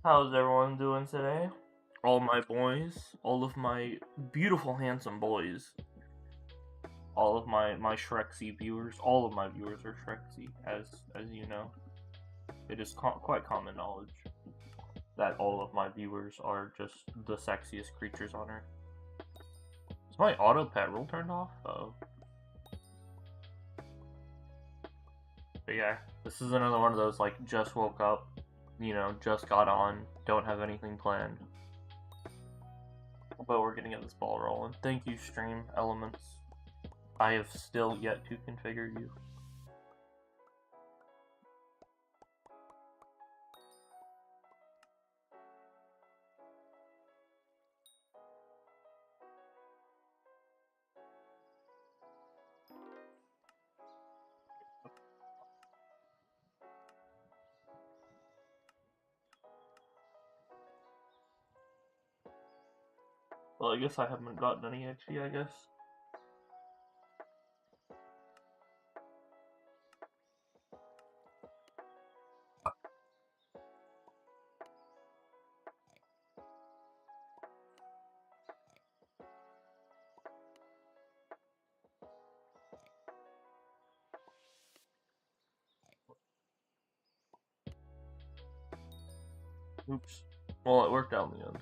How's everyone doing today? All my boys, all of my beautiful, handsome boys, all of my Shreksy viewers, all of my viewers are Shreksy, as you know. It is quite common knowledge that all of my viewers are just the sexiest creatures on Earth. Is my auto pet rule turned off? Oh. But yeah, this is another one of those, like, just woke up, you know, just got on, don't have anything planned. But we're gonna get this ball rolling. Thank you, Stream Elements. I have still yet to configure you. Well, I guess I haven't gotten any XP, I guess. Oops. Well, it worked out in the end.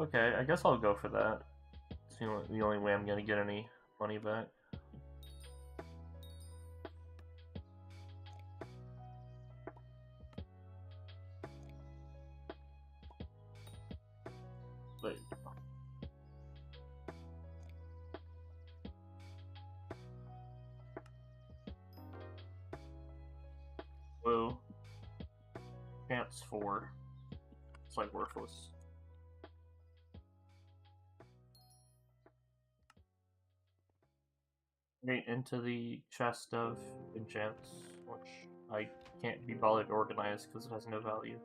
Okay, I guess I'll go for that. It's the only way I'm gonna get any money back. Wait. Whoa. Chance 4. It's like worthless. Into the chest of enchants, which I can't be bothered to organize because it has no value.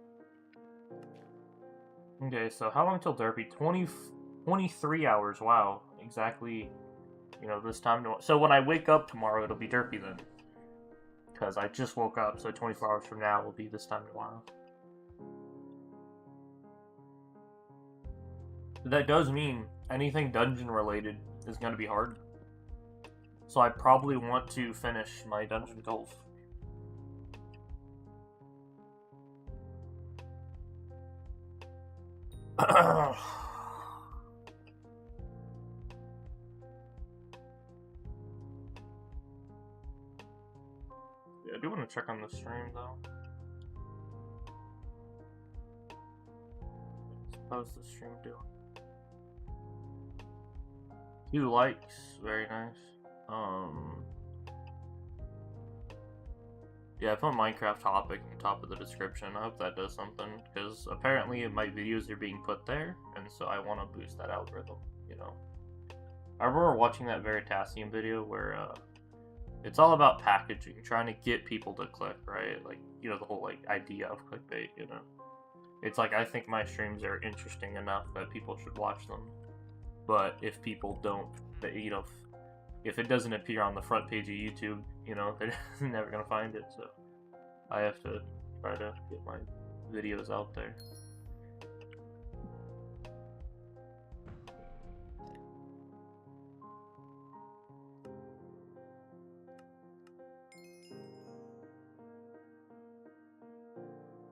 Okay, so how long till Derpy? 23 hours, wow. Exactly, you know, this time. So when I wake up tomorrow, it'll be Derpy then. Because I just woke up, so 24 hours from now will be this time tomorrow. That does mean anything dungeon related is going to be hard. So I probably want to finish my dungeon golf. Yeah, I do want to check on the stream though. How's the stream doing? 2 likes, very nice. Yeah, I put Minecraft topic on top of the description. I hope that does something, because apparently my videos are being put there, and so I want to boost that algorithm, you know. I remember watching that Veritasium video where, it's all about packaging, trying to get people to click, right? Like, you know, the whole, like, idea of clickbait, you know. It's like, I think my streams are interesting enough that people should watch them. But if people don't, you know, if it doesn't appear on the front page of YouTube, you know, they're never gonna find it, so I have to try to get my videos out there.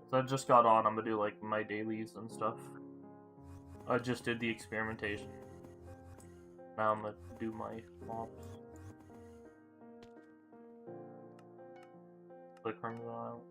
So I just got on, I'm gonna do like my dailies and stuff. I just did the experimentation. Now I'm gonna do my mobs. Click from the out.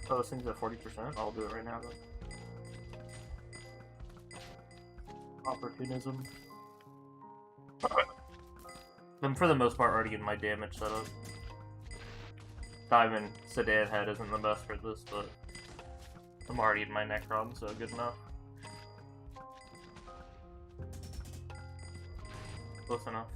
Oh, this thing's at 40%? I'll do it right now then. Opportunism. I'm for the most part already in my damage setup. Diamond Sedan head isn't the best for this, but I'm already in my Necron, so good enough. Close enough.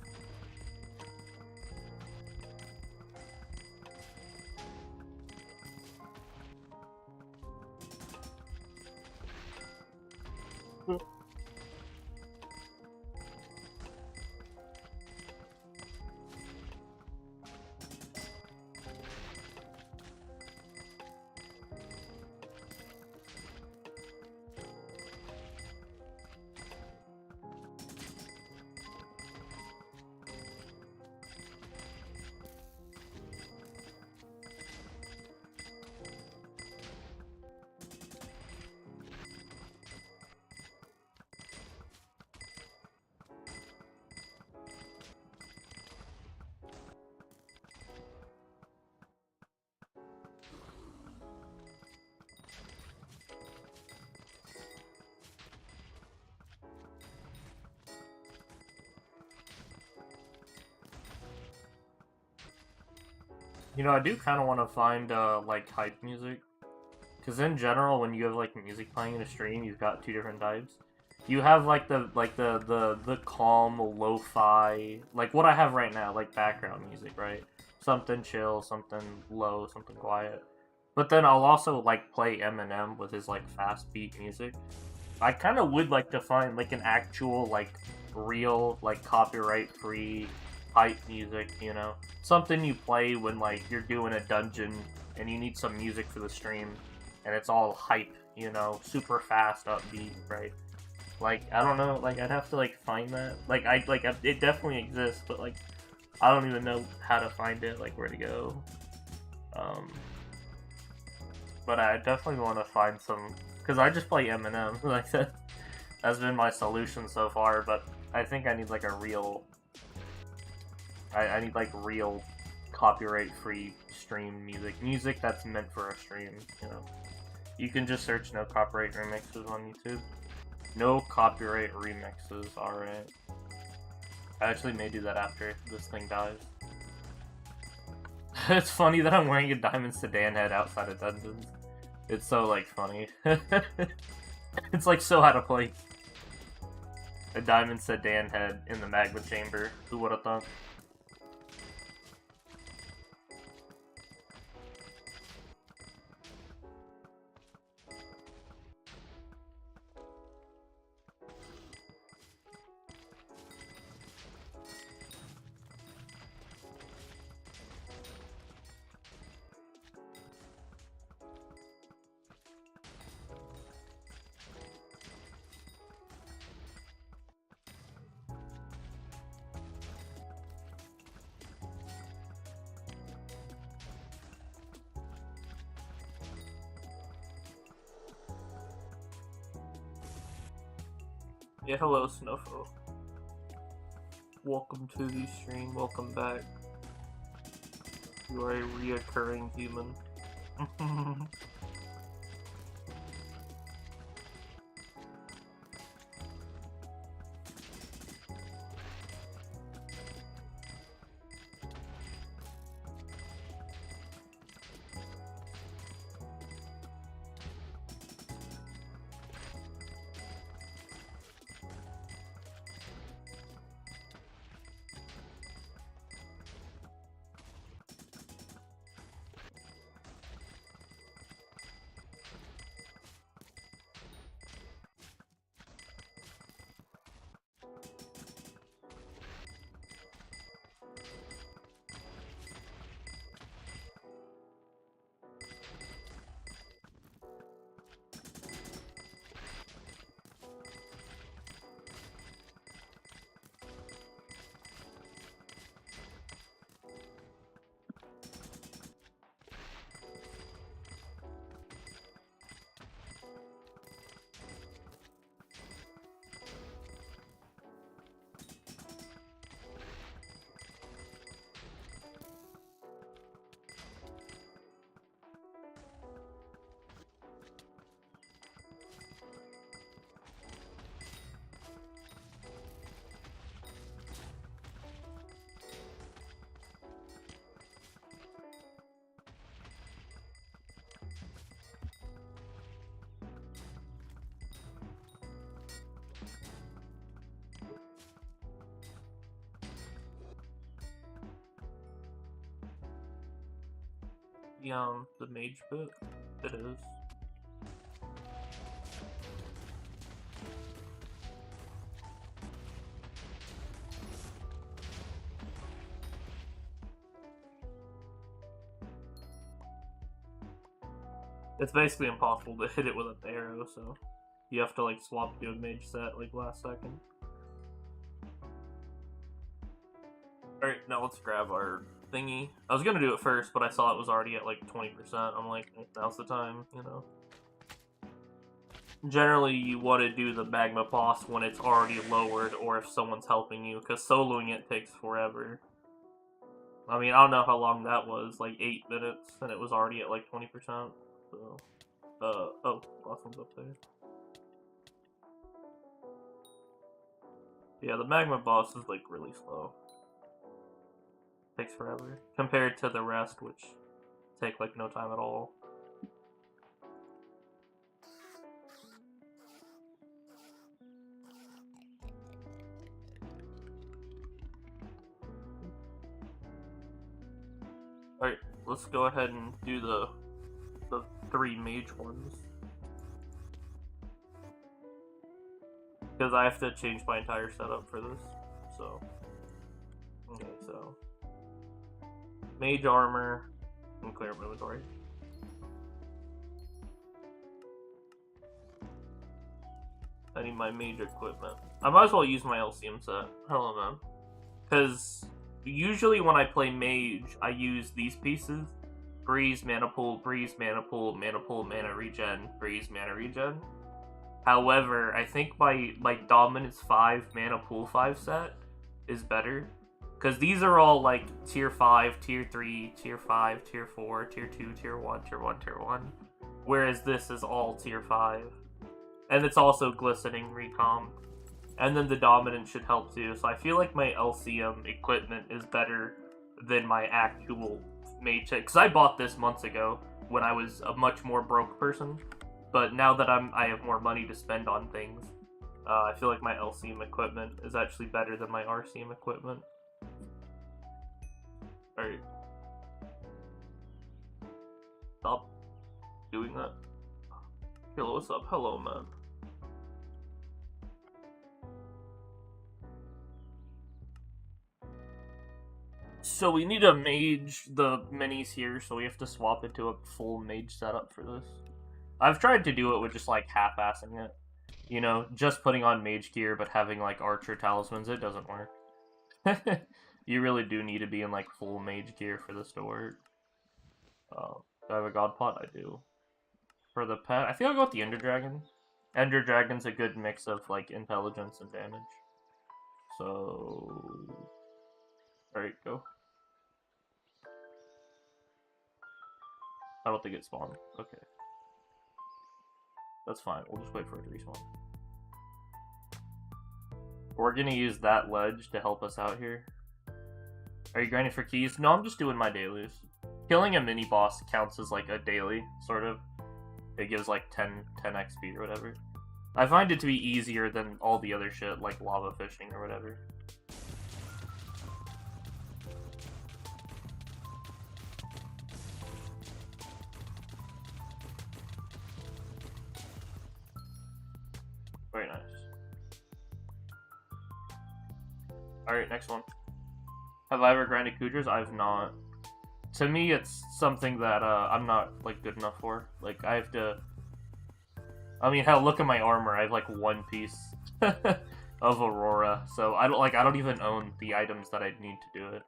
You know, I do kind of want to find, like, hype music. Because in general, when you have, like, music playing in a stream, you've got two different types. You have, like, the calm, lo-fi, like what I have right now, like, background music, right? Something chill, something low, something quiet. But then I'll also, like, play Eminem with his, like, fast beat music. I kind of would like to find, like, an actual, like, real, like, copyright-free hype music, you know? Something you play when, like, you're doing a dungeon and you need some music for the stream, and it's all hype, you know? Super fast, upbeat, right? Like, I don't know, like, I'd have to, like, find that. Like, it definitely exists, but, like, I don't even know how to find it, like, where to go. But I definitely want to find some, because I just play Eminem, like, that's been my solution so far, but I think I need, like, a real... I need, like, real copyright-free stream music. Music that's meant for a stream, you know. You can just search no copyright remixes on YouTube. No copyright remixes, alright. I actually may do that after this thing dies. It's funny that I'm wearing a diamond sedan head outside of dungeons. It's so, like, funny. It's, like, so out of place. A diamond sedan head in the magma chamber. Who would have thought? Yeah, hello, Snowfo. Welcome to the stream, welcome back. You are a reoccurring human. the mage bit? It is. It's basically impossible to hit it with an arrow, so you have to like swap to a mage set like last second. Alright, now let's grab our thingy. I was gonna do it first, but I saw it was already at like 20%. I'm like, now's the time, you know? Generally, you want to do the magma boss when it's already lowered, or if someone's helping you, because soloing it takes forever. I mean, I don't know how long that was, like 8 minutes, and it was already at like 20%, so... oh, last one's up there. Yeah, the magma boss is like really slow. Takes forever, compared to the rest, which take like no time at all. Alright, let's go ahead and do the 3 mage ones. Because I have to change my entire setup for this, so... Okay, so... Mage armor, and clear up inventory. I need my mage equipment. I might as well use my LCM set. Hello, man. Because usually when I play mage, I use these pieces. Breeze, mana pool, breeze, mana pool, mana regen, breeze, mana regen. However, I think my Dominance 5, mana pool 5 set is better. Because these are all like tier 5, tier 3, tier 5, tier 4, tier 2, tier 1, tier 1, tier 1. Whereas this is all tier 5. And it's also glistening recomp. And then the dominant should help too. So I feel like my LCM equipment is better than my actual mage set. Because I bought this months ago when I was a much more broke person. But now that I have more money to spend on things, I feel like my LCM equipment is actually better than my RCM equipment. Alright. Stop doing that. Hello, what's up? Hello, man. So we need to mage the minis here, so we have to swap into a full mage setup for this. I've tried to do it with just like half-assing it. You know, just putting on mage gear but having like archer talismans, it doesn't work. You really do need to be in like full mage gear for this to work. Do I have a god pot? I do. For the pet, I think I'll go with the Ender Dragon. Ender Dragon's a good mix of like intelligence and damage. So... Alright, go. I don't think it spawned. Okay. That's fine. We'll just wait for it to respawn. We're gonna use that ledge to help us out here. Are you grinding for keys? No, I'm just doing my dailies. Killing a mini-boss counts as like a daily, sort of. It gives like 10 XP or whatever. I find it to be easier than all the other shit, like lava fishing or whatever. Very nice. Alright, next one. Have I ever grinded Kudras? I've not. To me, it's something that I'm not like good enough for. Like, I have to... I mean, hell, look at my armor. I have like one piece of Aurora. So I don't even own the items that I'd need to do it.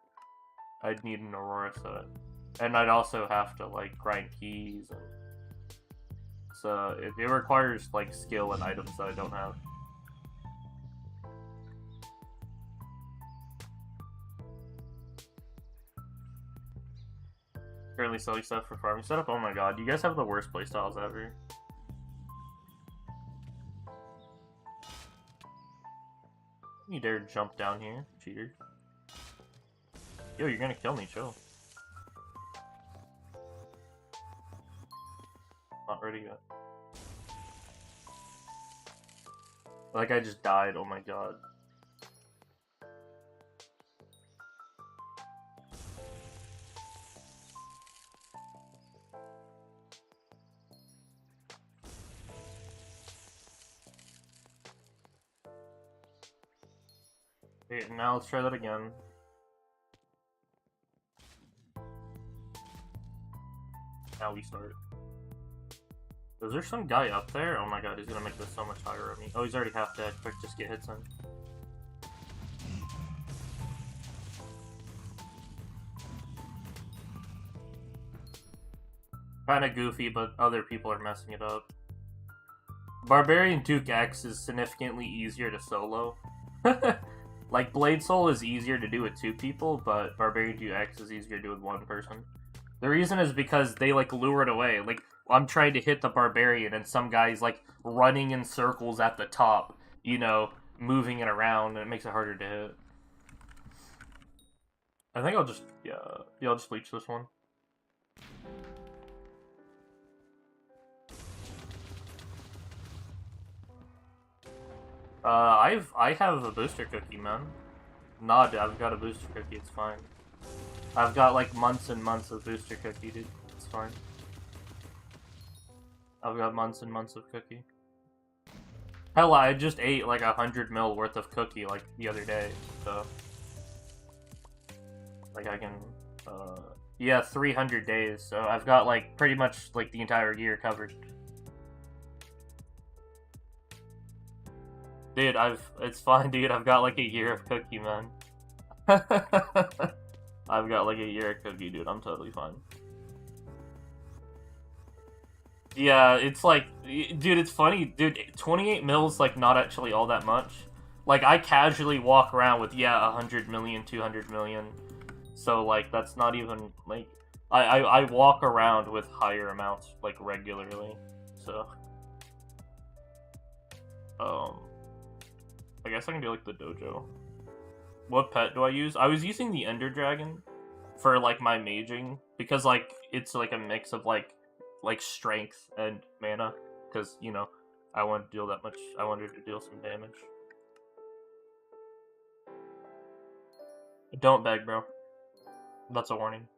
I'd need an Aurora set. And I'd also have to like grind keys and... So it requires like skill and items that I don't have. Currently selling stuff for farming setup. Oh my god, you guys have the worst playstyles ever. You dare jump down here, cheater. Yo, you're gonna kill me, chill. Not ready yet. Like I just died, oh my god. Okay, now let's try that again. Now we start. Is there some guy up there? Oh my god, he's gonna make this so much higher on me. Oh, he's already half dead. Quick, just get hits in. Kinda goofy, but other people are messing it up. Barbarian Duke X is significantly easier to solo. Like, Blade Soul is easier to do with 2 people, but Barbarian Duke X is easier to do with 1 person. The reason is because they, like, lure it away. Like, I'm trying to hit the Barbarian, and some guy's, like, running in circles at the top, you know, moving it around, and it makes it harder to hit. I think I'll just, yeah, I'll just leech this one. I have a booster cookie, man. Nah, dude, I've got a booster cookie, it's fine. I've got, like, months and months of booster cookie, dude. It's fine. I've got months and months of cookie. Hell, I just ate, like, 100 mil worth of cookie, like, the other day, so... Like, I can, yeah, 300 days, so I've got, like, pretty much, like, the entire year covered. Dude, it's fine, dude, I've got, like, a year of cookie, man. I've got, like, a year of cookie, dude, I'm totally fine. Yeah, it's like, dude, it's funny, dude, 28 mils, like, not actually all that much. Like, I casually walk around with, yeah, 100 million, 200 million, so, like, that's not even, like, I walk around with higher amounts, like, regularly, so. I guess I can do, like, the dojo. What pet do I use? I was using the Ender Dragon for, like, my maging, because, like, it's, like, a mix of, like strength and mana, because, you know, I want to deal that much, I wanted to deal some damage. Don't beg, bro. That's a warning.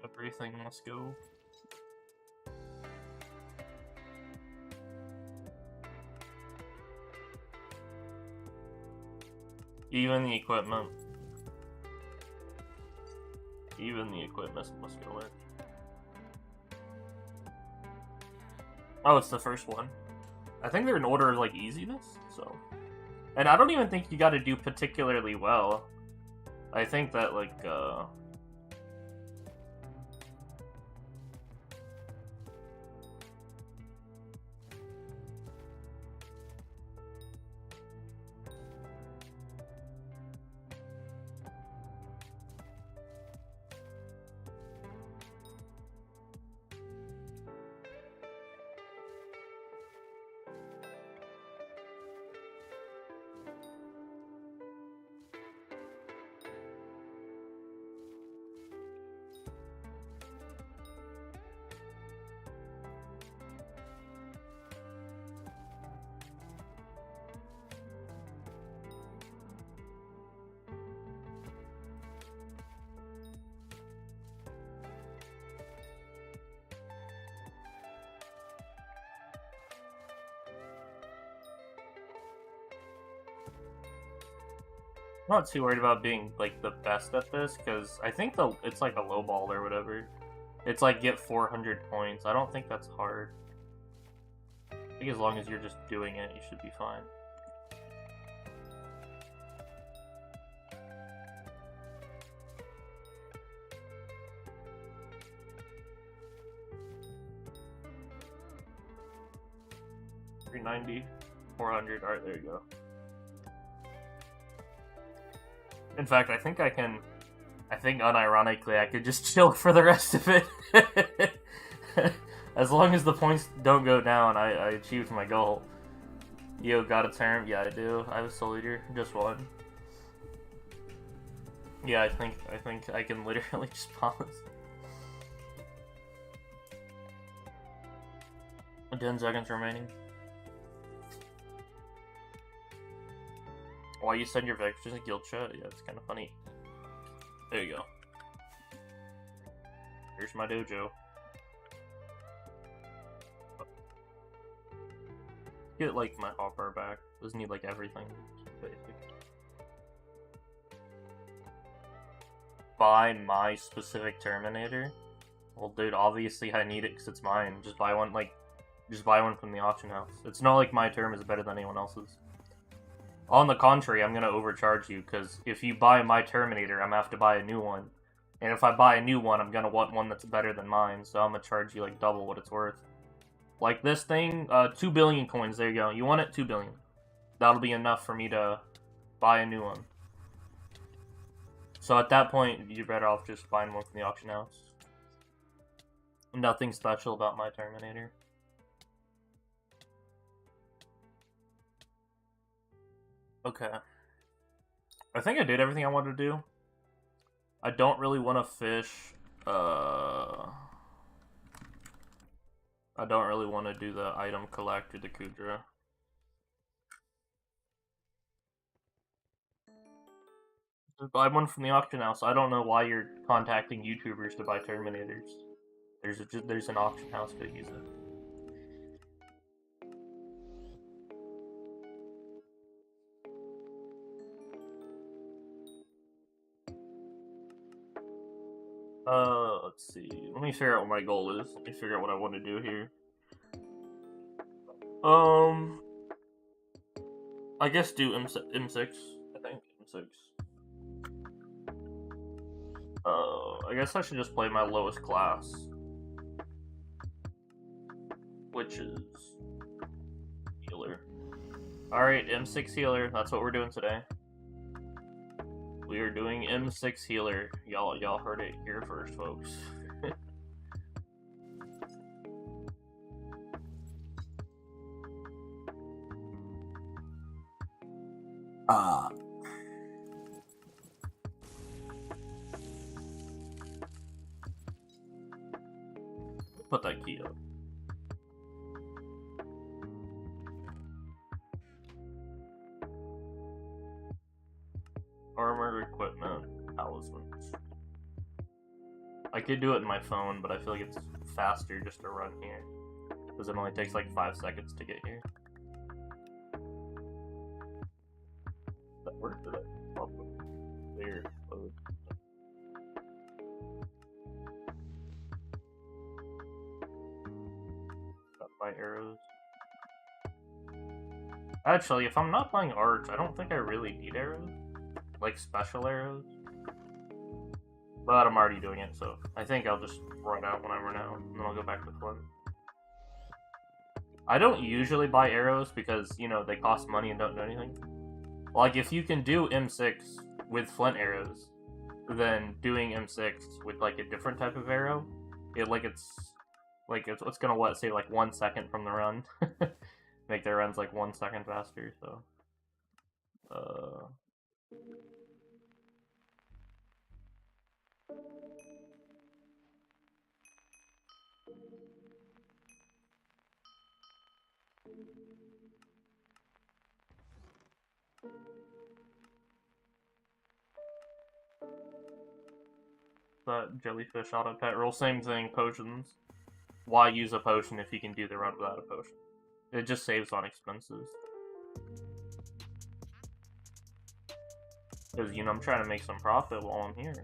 Everything must go. Even the equipment. Even the equipment must go in. Oh, it's the first one. I think they're in order of, like, easiness, so... And I don't even think you gotta do particularly well. I think that, like, I'm not too worried about being, like, the best at this, because I think it's like a low ball or whatever. It's like, get 400 points. I don't think that's hard. I think as long as you're just doing it, you should be fine. $390, 400, alright, there you go. In fact, I think unironically, I could just chill for the rest of it. As long as the points don't go down, I achieved my goal. Yo, got a term? Yeah, I do. I have a soul eater. Just one. Yeah, I think I can literally just pause. 10 seconds remaining. Why you send your vectors in guild chat? Yeah, it's kind of funny. There you go. Here's my dojo. Get like my hopper back. Doesn't need like everything. It's basic. Buy my specific Terminator. Well, dude, obviously I need it because it's mine. Just buy one, like, just buy one from the auction house. It's not like my term is better than anyone else's. On the contrary, I'm gonna overcharge you because if you buy my Terminator, I'm gonna have to buy a new one. And if I buy a new one, I'm gonna want one that's better than mine, so I'm gonna charge you like double what it's worth. Like this thing, 2 billion coins, there you go. You want it? 2 billion. That'll be enough for me to buy a new one. So at that point, you're better off just buying one from the auction house. Nothing special about my Terminator. Okay. I think I did everything I wanted to do. I don't really want to fish. I don't really want to do the item collect or the Kudra. Just buy one from the auction house. I don't know why you're contacting YouTubers to buy Terminators. There's an auction house to use it. Let's see. Let me figure out what my goal is. Let me figure out what I want to do here. I guess do M6, I think. M6. I guess I should just play my lowest class. Which is... healer. Alright, M6 healer. That's what we're doing today. We are doing M6 healer. Y'all heard it here first, folks. Put that key up. Armor, equipment, talismans. I could do it in my phone, but I feel like it's faster just to run here. Because it only takes like 5 seconds to get here. That worked? Did it? Weird. Got my arrows. Actually, if I'm not playing Arch, I don't think I really need arrows. Like special arrows. But I'm already doing it, so I think I'll just run out when I run out, and then I'll go back to Flint. I don't usually buy arrows because, you know, they cost money and don't do anything. Like, if you can do M6 with Flint arrows, then doing M6 with, like, a different type of arrow, it's gonna, what, say, like, 1 second from the run? Make their runs, like, 1 second faster, so... That jellyfish auto pet roll, same thing, potions. Why use a potion if you can do the run without a potion? It just saves on expenses. Because, you know, I'm trying to make some profit while I'm here.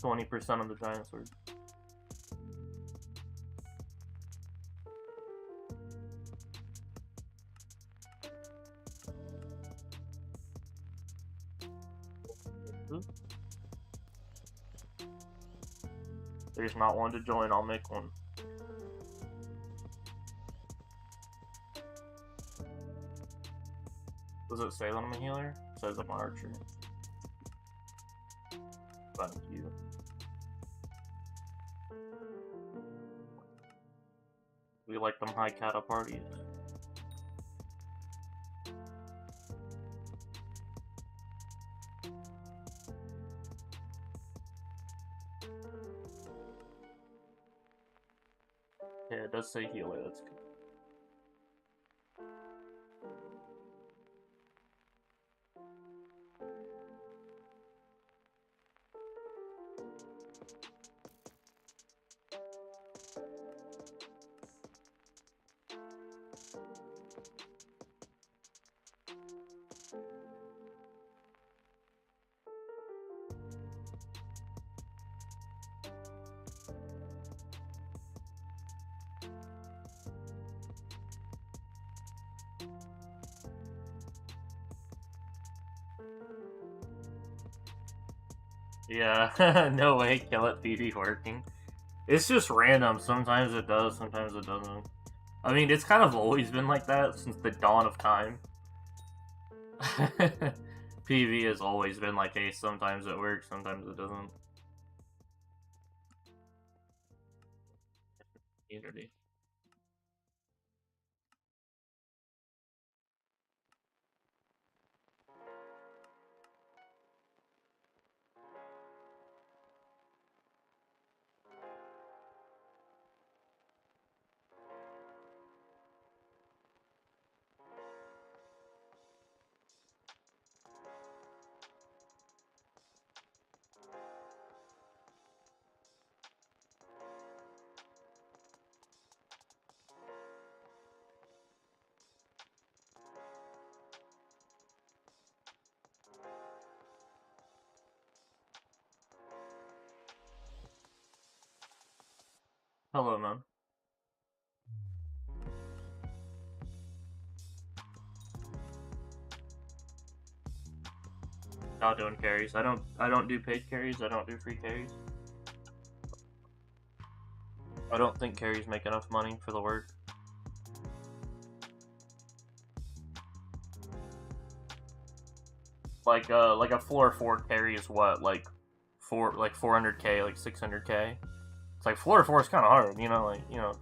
20% of the giant sword. There's not one to join, I'll make one. Does it say that I'm a healer? It says I'm an archer. Thank you. We like them high cata parties. Yeah, it does say healer, that's good. Yeah, no way, KillIt PV working. It's just random. Sometimes it does, sometimes it doesn't. I mean, it's kind of always been like that since the dawn of time. PV has always been like, hey, sometimes it works, sometimes it doesn't. Unity. Hello, man. Not doing carries. I don't do paid carries. I don't do free carries. I don't think carries make enough money for the work. Like a floor 4 carry is what, like 400k, like 600k. It's like floor 4 is kind of hard, you know,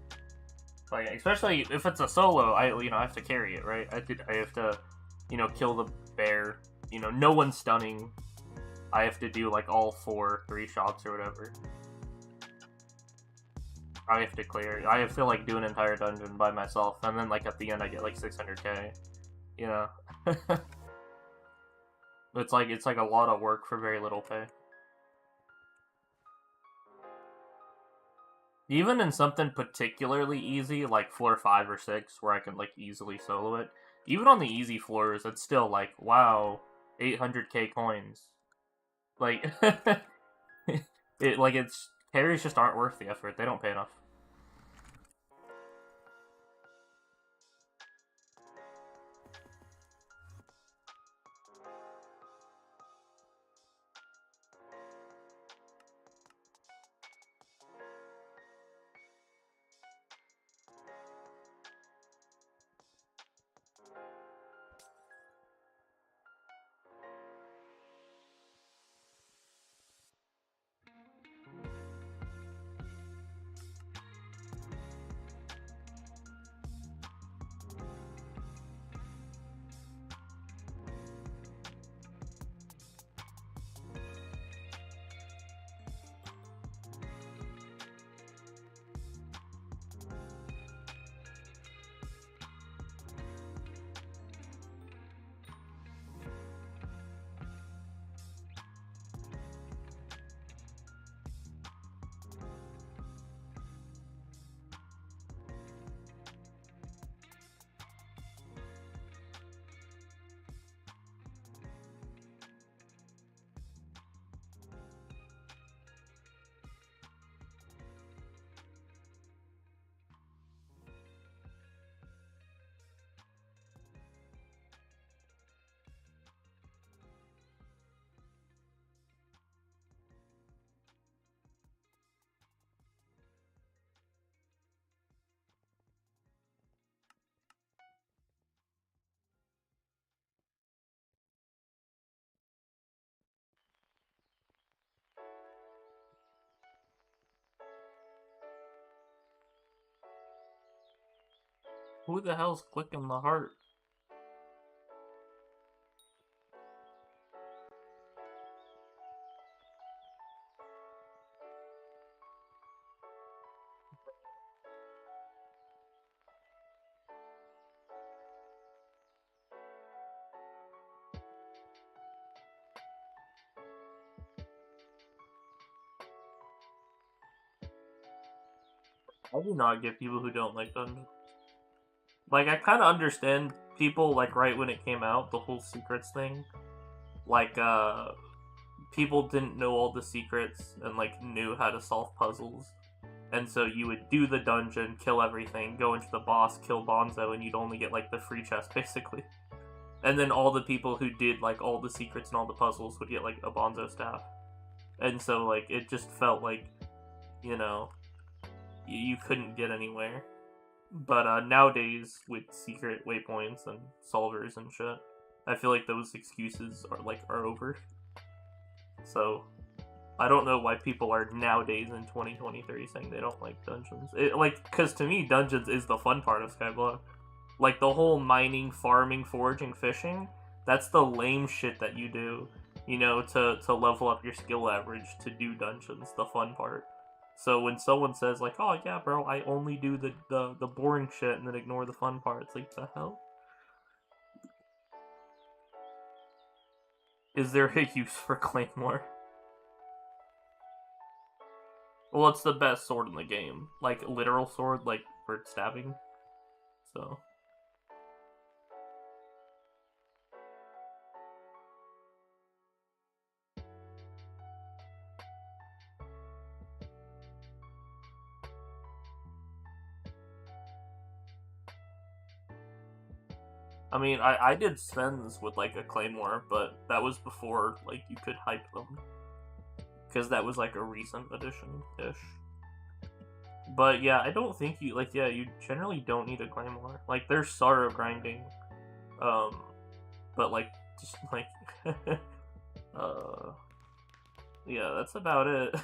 like especially if it's a solo. I have to carry it, right? I have to, kill the bear. No one's stunning. I have to do like all 3 shots or whatever. I have to clear. I have to like do an entire dungeon by myself, and then like at the end I get like 600k. It's like a lot of work for very little pay. Even in something particularly easy, like floor 5 or 6, where I can like easily solo it, even on the easy floors, it's still like, wow, 800k coins. Like, carries just aren't worth the effort. They don't pay enough. Who the hell's clicking the heart? I do not get people who don't like dungeons. Like, I kind of understand people, like, right when it came out, the whole secrets thing. Like, people didn't know all the secrets and, like, knew how to solve puzzles. And so you would do the dungeon, kill everything, go into the boss, kill Bonzo, and you'd only get, like, the free chest, basically. And then all the people who did, like, all the secrets and all the puzzles would get, like, a Bonzo staff. And so, like, it just felt like, you know, you couldn't get anywhere. But nowadays, with secret waypoints and solvers and shit, I feel like those excuses are over. So, I don't know why people are nowadays in 2023 saying they don't like dungeons. Because to me, dungeons is the fun part of Skyblock. Like, the whole mining, farming, foraging, fishing, that's the lame shit that you do, you know, to level up your skill average, to do dungeons, the fun part. So when someone says, like, oh yeah, bro, I only do the boring shit and then ignore the fun part, it's like, the hell? Is there a use for Claymore? Well, it's the best sword in the game. Like, literal sword, like, for stabbing. So... I mean, I did Svens with, like, a Claymore, but that was before, like, you could hype them. Because that was, like, a recent addition-ish. But, yeah, I don't think you, like, yeah, you generally don't need a Claymore. Like, there's sorrow grinding, but, like, just, like, yeah, that's about it.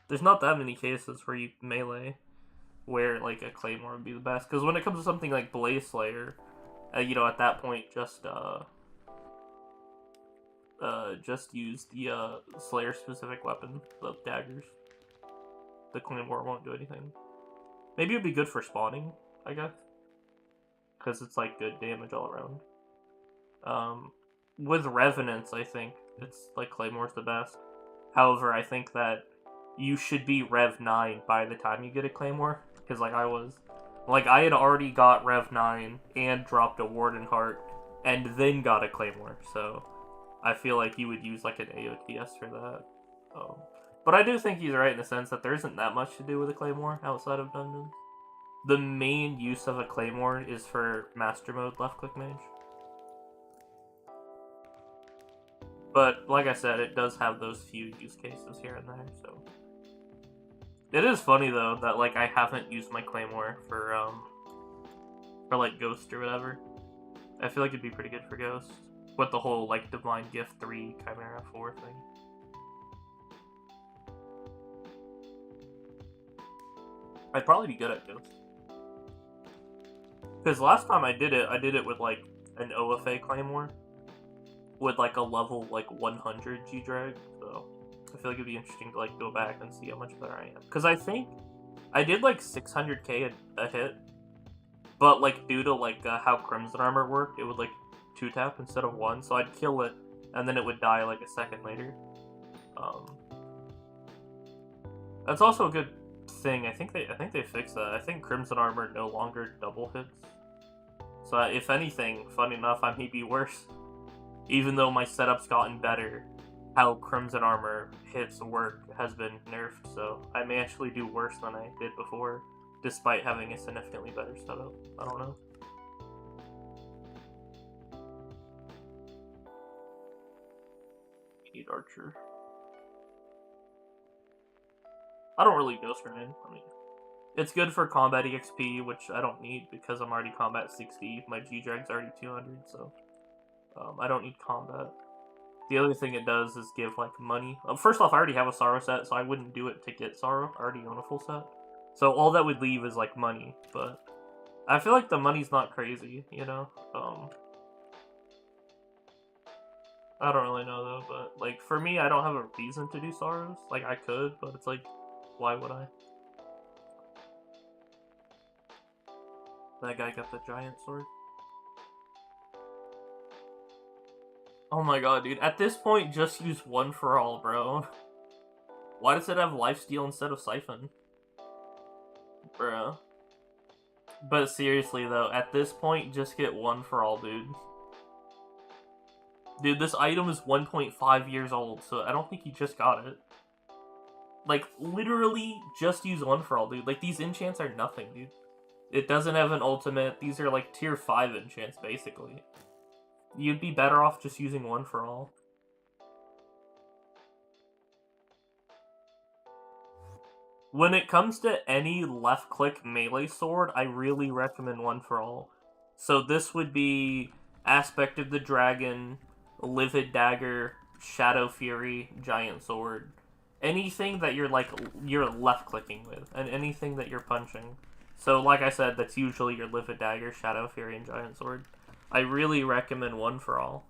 There's not that many cases where you melee, where, like, a Claymore would be the best. Because when it comes to something like Blaze Slayer, you know, at that point, just use the Slayer-specific weapon, the daggers. The Claymore won't do anything. Maybe it'd be good for spawning, I guess. Because it's, like, good damage all around. With Revenants, I think it's, like, Claymore's the best. However, I think that you should be Rev 9 by the time you get a Claymore. Because, like, I was... Like, I had already got Rev 9 and dropped a Warden Heart, and then got a Claymore, so I feel like you would use, like, an AOTS for that. But I do think he's right in the sense that there isn't that much to do with a Claymore outside of dungeons. The main use of a Claymore is for Master Mode left-click mage. But, like I said, it does have those few use cases here and there, so... It is funny, though, that, like, I haven't used my Claymore for, like, Ghost or whatever. I feel like it'd be pretty good for Ghost. With the whole, like, Divine Gift 3, Chimera 4 thing. I'd probably be good at Ghost. Because last time I did it with, like, an OFA Claymore. With, like, a level, like, 100 G-Drag, so... I feel like it'd be interesting to, like, go back and see how much better I am. Because I think I did, like, 600k a hit, but, like, due to, like, how Crimson Armor worked, it would, like, 2-tap instead of 1, so I'd kill it, and then it would die, like, a second later. That's also a good thing. I think they fixed that. I think Crimson Armor no longer double hits. So, if anything, funny enough, I may be worse. Even though my setup's gotten better, how Crimson Armor hits work has been nerfed, so I may actually do worse than I did before, despite having a significantly better setup. I don't know. You need Archer. I don't really Ghost Grenade. I mean, it's good for combat EXP, which I don't need because I'm already combat 60. My G-Drag's already 200, so I don't need combat. The other thing it does is give, like, money. First off, I already have a Sorrow set, so I wouldn't do it to get Sorrow. I already own a full set. So all that would leave is, like, money, but I feel like the money's not crazy, you know? I don't really know, though, but, like, for me, I don't have a reason to do Sorrows. Like, I could, but it's like, why would I? That guy got the giant sword. Oh my god, dude. At this point, just use One for All, bro. Why does it have Lifesteal instead of Siphon? Bro. But seriously, though, at this point, just get One for All, dude. Dude, this item is 1.5 years old, so I don't think you just got it. Like, literally, just use One for All, dude. Like, these enchants are nothing, dude. It doesn't have an ultimate. These are, like, tier 5 enchants, basically. You'd be better off just using One for All. When it comes to any left-click melee sword, I really recommend One for All. So this would be Aspect of the Dragon, Livid Dagger, Shadow Fury, Giant Sword. Anything that you're left-clicking with, and anything that you're punching. So like I said, that's usually your Livid Dagger, Shadow Fury, and Giant Sword. I really recommend One for All.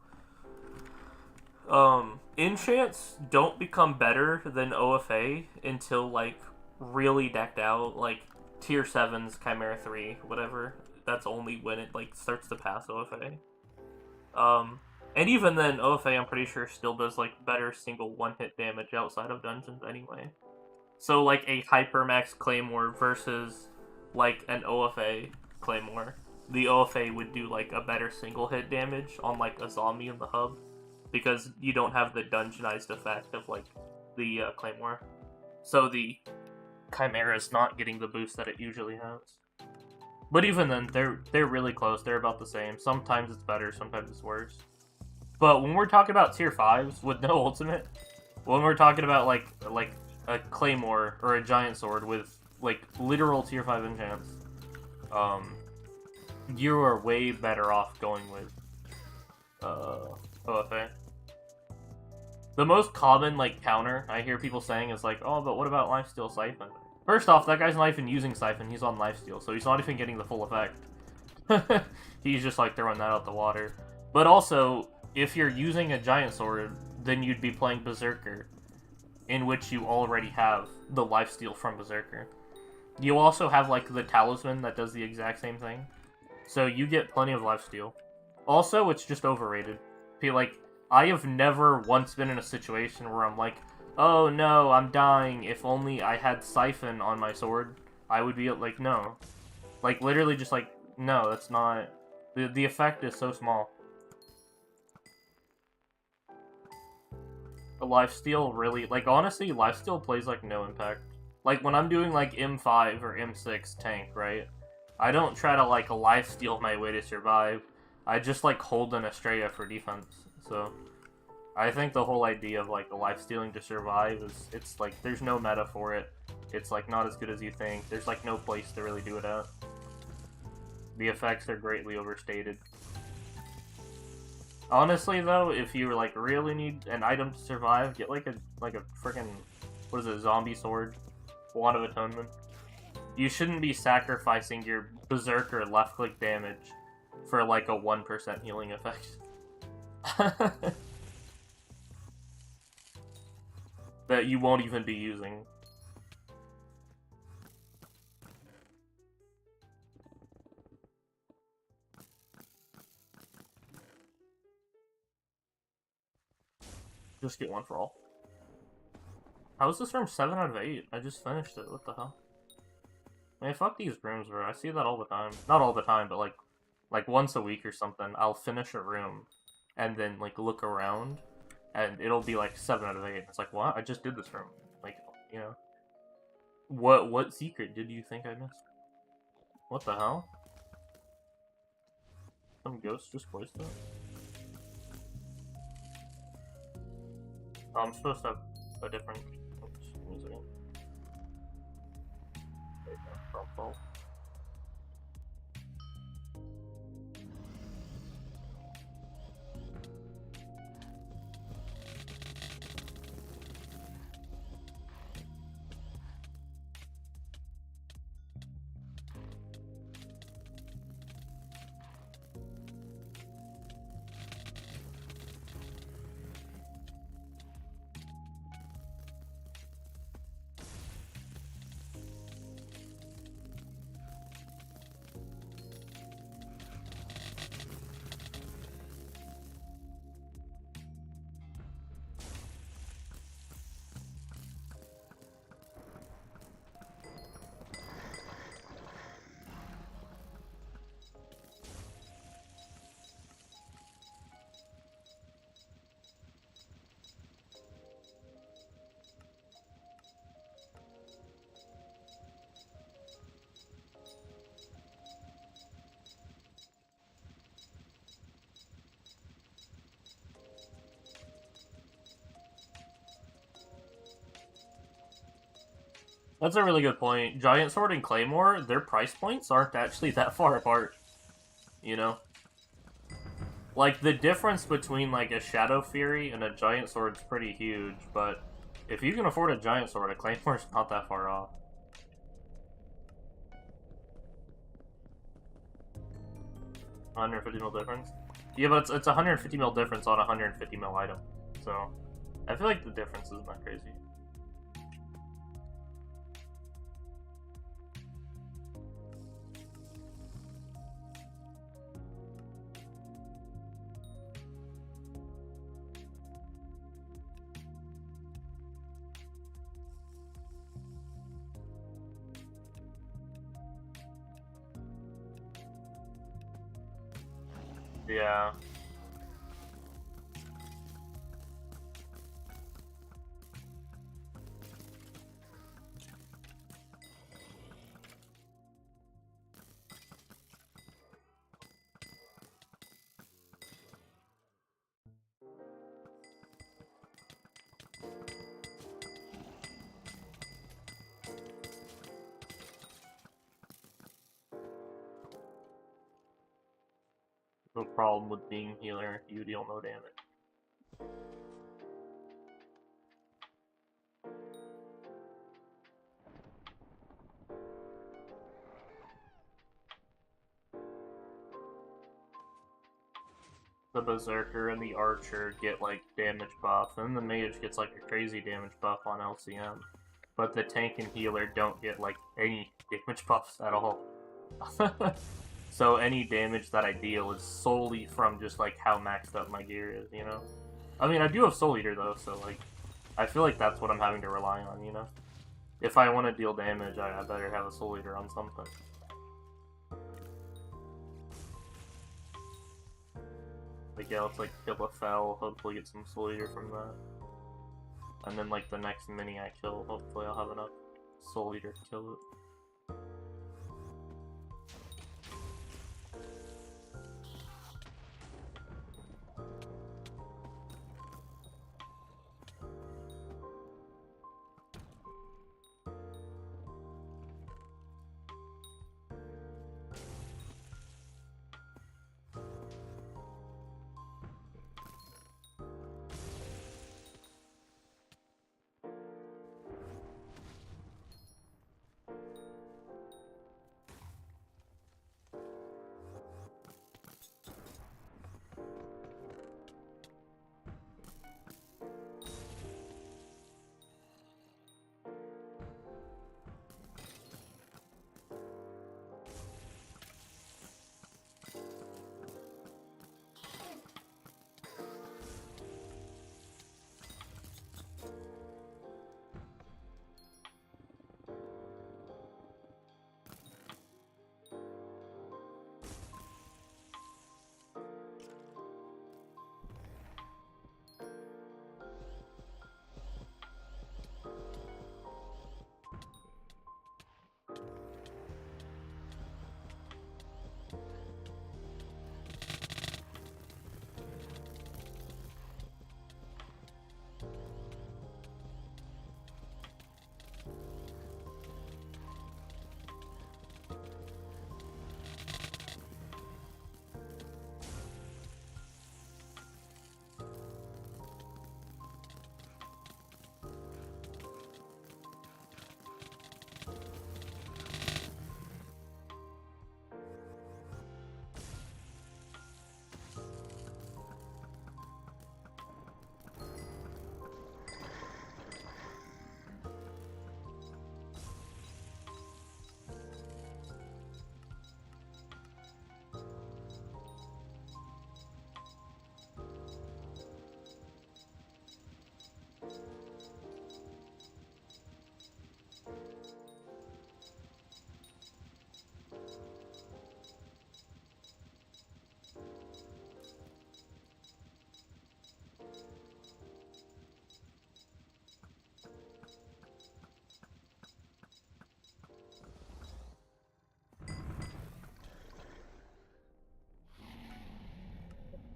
Enchants don't become better than OFA until, like, really decked out, like, Tier 7's Chimera 3, whatever. That's only when it, like, starts to pass OFA. And even then, OFA, I'm pretty sure, still does, like, better single one-hit damage outside of dungeons anyway. So, like, a Hypermax Claymore versus, like, an OFA Claymore. The OFA would do, like, a better single-hit damage on, like, a zombie in the hub, because you don't have the dungeonized effect of, like, the Claymore. So the Chimera is not getting the boost that it usually has. But even then, they're really close. They're about the same. Sometimes it's better, sometimes it's worse. But when we're talking about Tier 5s with no ultimate, when we're talking about, like a Claymore or a Giant Sword with, like, literal Tier 5 enchants, you are way better off going with OFA. The most common, like, counter I hear people saying is like, oh, but what about Lifesteal Siphon? First off, that guy's not even using Siphon, he's on Lifesteal, so he's not even getting the full effect. He's just, like, throwing that out the water. But also, if you're using a Giant Sword, then you'd be playing Berserker, in which you already have the Lifesteal from Berserker. You also have, like, the Talisman that does the exact same thing. So you get plenty of lifesteal. Also, it's just overrated. Like, I have never once been in a situation where I'm like, oh no, I'm dying. If only I had Siphon on my sword, I would be like, no. Like, literally just like, no, that's not... The effect is so small. The lifesteal really... Like, honestly, lifesteal plays, like, no impact. Like, when I'm doing, like, M5 or M6 tank, right? I don't try to, like, lifesteal my way to survive. I just, like, hold an Estrella for defense. So, I think the whole idea of, like, lifestealing to survive is, it's, like, there's no meta for it. It's, like, not as good as you think. There's, like, no place to really do it at. The effects are greatly overstated. Honestly, though, if you, like, really need an item to survive, get, like a freaking, what is it, zombie sword? Wand of Atonement. You shouldn't be sacrificing your Berserker left-click damage for, like, a 1% healing effect. That you won't even be using. Just get one for all. How is this room 7 out of 8? I just finished it. What the hell? Man, fuck these rooms, bro. I see that all the time. Not all the time, but, like once a week or something, I'll finish a room and then, like, look around and it'll be, like, 7 out of 8. It's like, what? I just did this room. Like, you know. What secret did you think I missed? What the hell? Some ghost just placed it? Oh, I'm supposed to have a different... Oops, music. There you go. Prompt. That's a really good point. Giant Sword and Claymore, their price points aren't actually that far apart. You know? Like, the difference between, like, a Shadow Fury and a Giant Sword's pretty huge, but if you can afford a Giant Sword, a Claymore's not that far off. $150 mil difference? Yeah, but it's 150 mil difference on a 150 mil item. So, I feel like the difference isn't that crazy. Yeah. No problem with being healer, you deal no damage. The Berserker and the Archer get, like, damage buff, and the Mage gets, like, a crazy damage buff on LCM. But the tank and healer don't get, like, any damage buffs at all. So any damage that I deal is solely from just, like, how maxed up my gear is, you know? I mean, I do have Soul Eater, though, so, like, I feel like that's what I'm having to rely on, you know? If I want to deal damage, I better have a Soul Eater on something. Like, yeah, let's, like, kill a Fel, hopefully get some Soul Eater from that. And then, like, the next mini I kill, hopefully I'll have enough Soul Eater to kill it.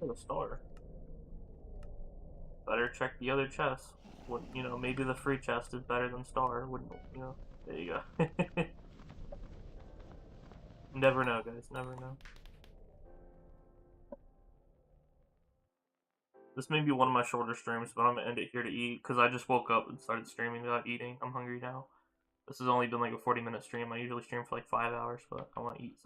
A star. Better check the other chest. Wouldn't, you know, maybe the free chest is better than star. Wouldn't, you know? There you go. Never know, guys. Never know. This may be one of my shorter streams, but I'm gonna end it here to eat because I just woke up and started streaming without eating. I'm hungry now. This has only been like a 40-minute stream. I usually stream for like 5 hours, but I want to eat. So